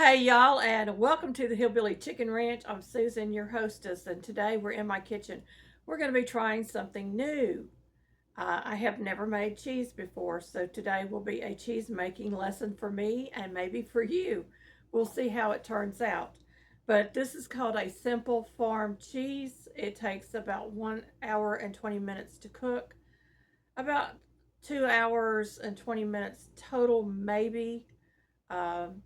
Hey y'all, and welcome to the Hillbilly Chicken Ranch. I'm Susan, your hostess, and today we're in my kitchen. We're going to be trying something new. I have never made cheese before, so today will be a cheese making lesson for me and maybe for you. We'll see how it turns out. But this is called a simple farm cheese. It takes about 1 hour and 20 minutes to cook, about 2 hours and 20 minutes total, maybe. Um,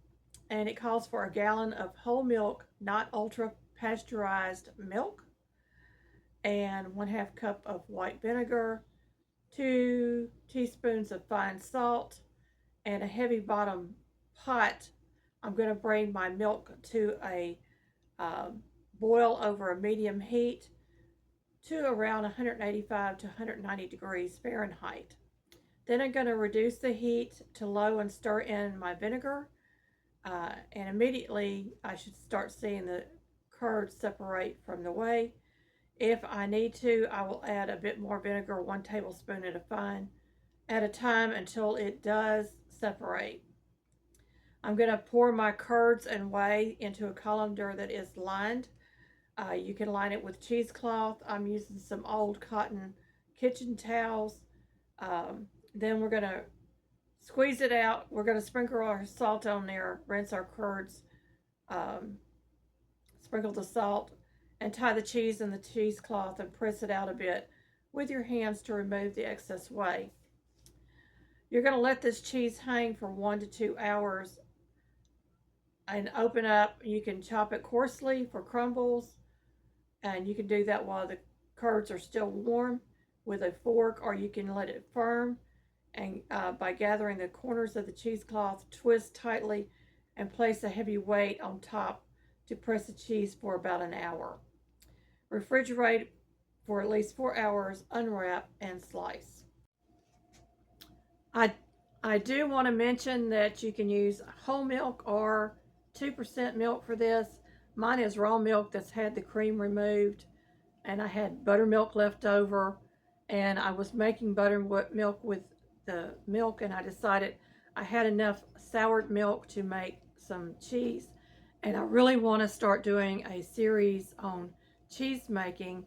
and it calls for a gallon of whole milk, not ultra pasteurized milk, and 1/2 cup of white vinegar, 2 teaspoons of fine salt, and a heavy bottom pot. I'm going to bring my milk to a boil over a medium heat to around 185 to 190 degrees Fahrenheit. Then I'm going to reduce the heat to low and stir in my vinegar. And immediately I should start seeing the curds separate from the whey. If I need to, I will add a bit more vinegar, 1 tablespoon at a time until it does separate. I'm going to pour my curds and whey into a colander that is lined. You can line it with cheesecloth. I'm using some old cotton kitchen towels. Then we're going to squeeze it out. We're going to sprinkle our salt on there, rinse our curds, sprinkle the salt, and tie the cheese in the cheesecloth and press it out a bit with your hands to remove the excess whey. You're going to let this cheese hang for 1 to 2 hours and open up. You can chop it coarsely for crumbles, and you can do that while the curds are still warm with a fork, or you can let it firm. And by gathering the corners of the cheesecloth, twist tightly and place a heavy weight on top to press the cheese for about an hour. Refrigerate for at least 4 hours, unwrap, and slice. I do want to mention that you can use whole milk or 2% milk for this. Mine is raw milk that's had the cream removed, and I had buttermilk left over, and I was making buttermilk with the milk, and I decided I had enough soured milk to make some cheese, and I really want to start doing a series on cheese making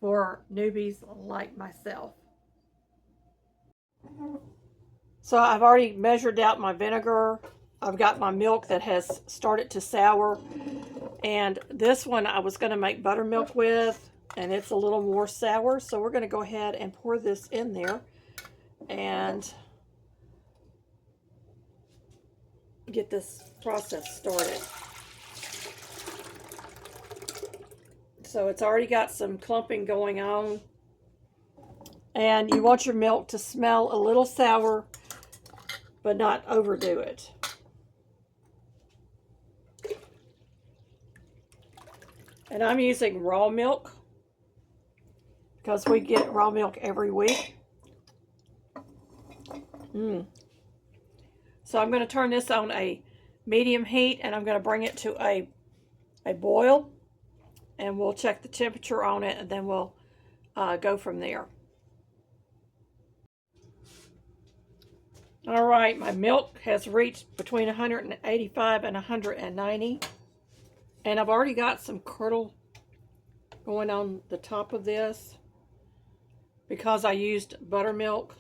for newbies like myself. So I've already measured out my vinegar. I've got my milk that has started to sour, and this one I was going to make buttermilk with, and it's a little more sour, so we're going to go ahead and pour this in there and get this process started. So it's already got some clumping going on, and you want your milk to smell a little sour but not overdo it. And I'm using raw milk because we get raw milk every week. So I'm going to turn this on a medium heat, and I'm going to bring it to a boil, and we'll check the temperature on it, and then we'll go from there. All right, my milk has reached between 185 and 190, and I've already got some curdle going on the top of this because I used buttermilk.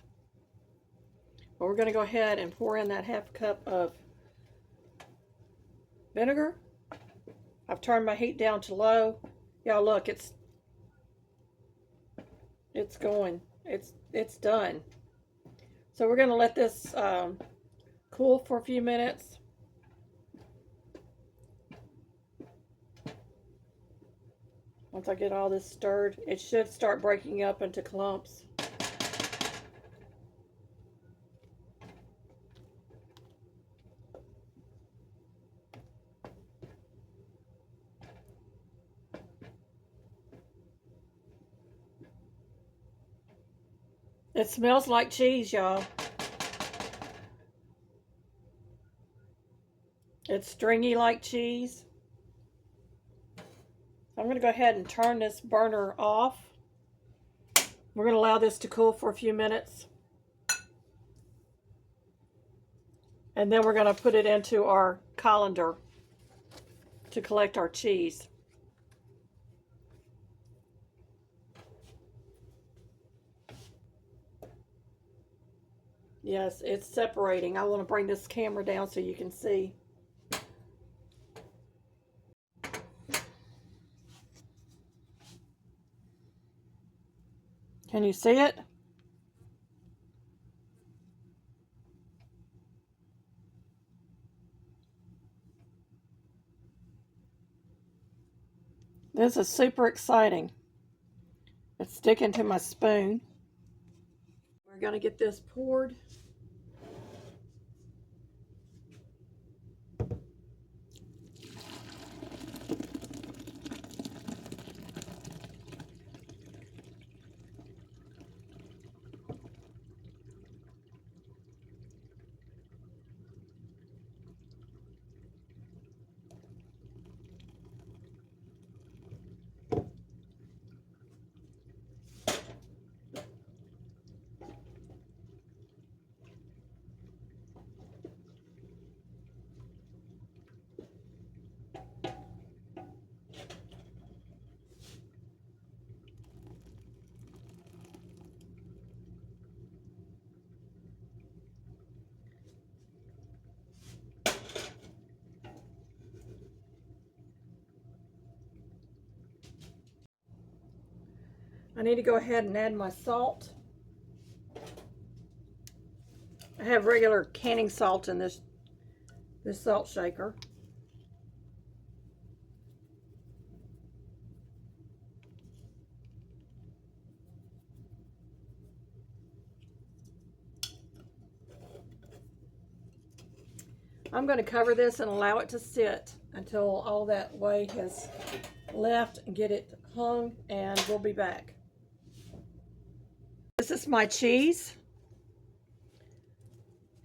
But we're going to go ahead and pour in that 1/2 cup of vinegar. I've turned my heat down to low. Y'all look, it's going. It's done. So we're going to let this cool for a few minutes. Once I get all this stirred, it should start breaking up into clumps. It smells like cheese, y'all. It's stringy like cheese. I'm going to go ahead and turn this burner off. We're going to allow this to cool for a few minutes. And then we're going to put it into our colander. to collect our cheese. Yes, it's separating. I want to bring this camera down so you can see. Can you see it? This is super exciting. It's sticking to my spoon. We're going to get this poured. I need to go ahead and add my salt. I have regular canning salt in this salt shaker. I'm going to cover this and allow it to sit until all that whey has left and get it hung, and we'll be back. This is my cheese,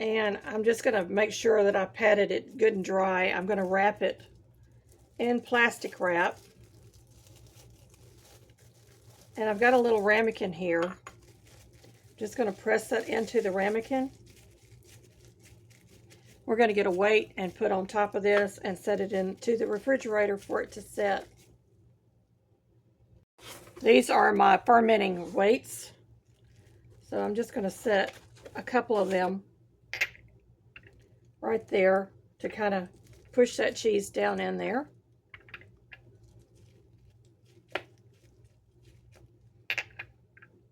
and I'm just going to make sure that I patted it good and dry. I'm going to wrap it in plastic wrap, and I've got a little ramekin here. Just going to press that into the ramekin. We're going to get a weight and put on top of this and set it into the refrigerator for it to set. These are my fermenting weights. So I'm just going to set a couple of them right there to kind of push that cheese down in there.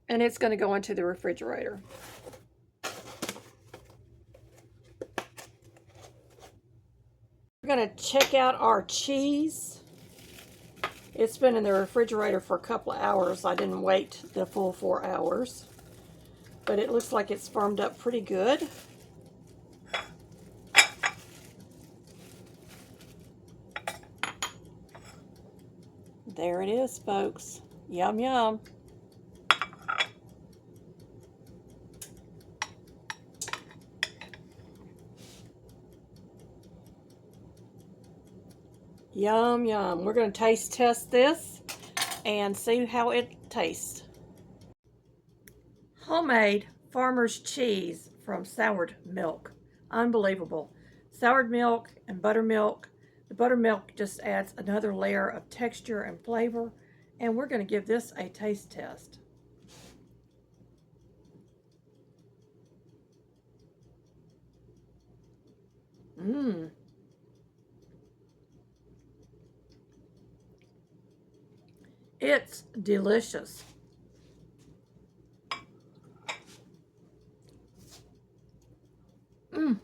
And it's going to go into the refrigerator. We're going to check out our cheese. It's been in the refrigerator for a couple of hours. I didn't wait the full 4 hours. But it looks like it's firmed up pretty good. There it is, folks. Yum, yum. Yum, yum. We're going to taste test this and see how it tastes. Homemade farmer's cheese from soured milk. Unbelievable. Soured milk and buttermilk. The buttermilk just adds another layer of texture and flavor. And we're going to give this a taste test. Mmm. It's delicious. Mmm.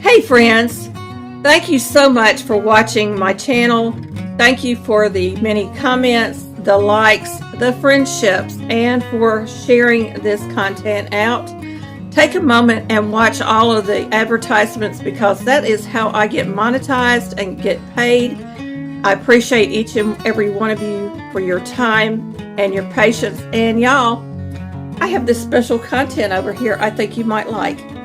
Hey friends, thank you so much for watching my channel. Thank you for the many comments, the likes, the friendships, and for sharing this content out. Take a moment and watch all of the advertisements because that is how I get monetized and get paid. I appreciate each and every one of you for your time and your patience. And y'all, I have this special content over here I think you might like.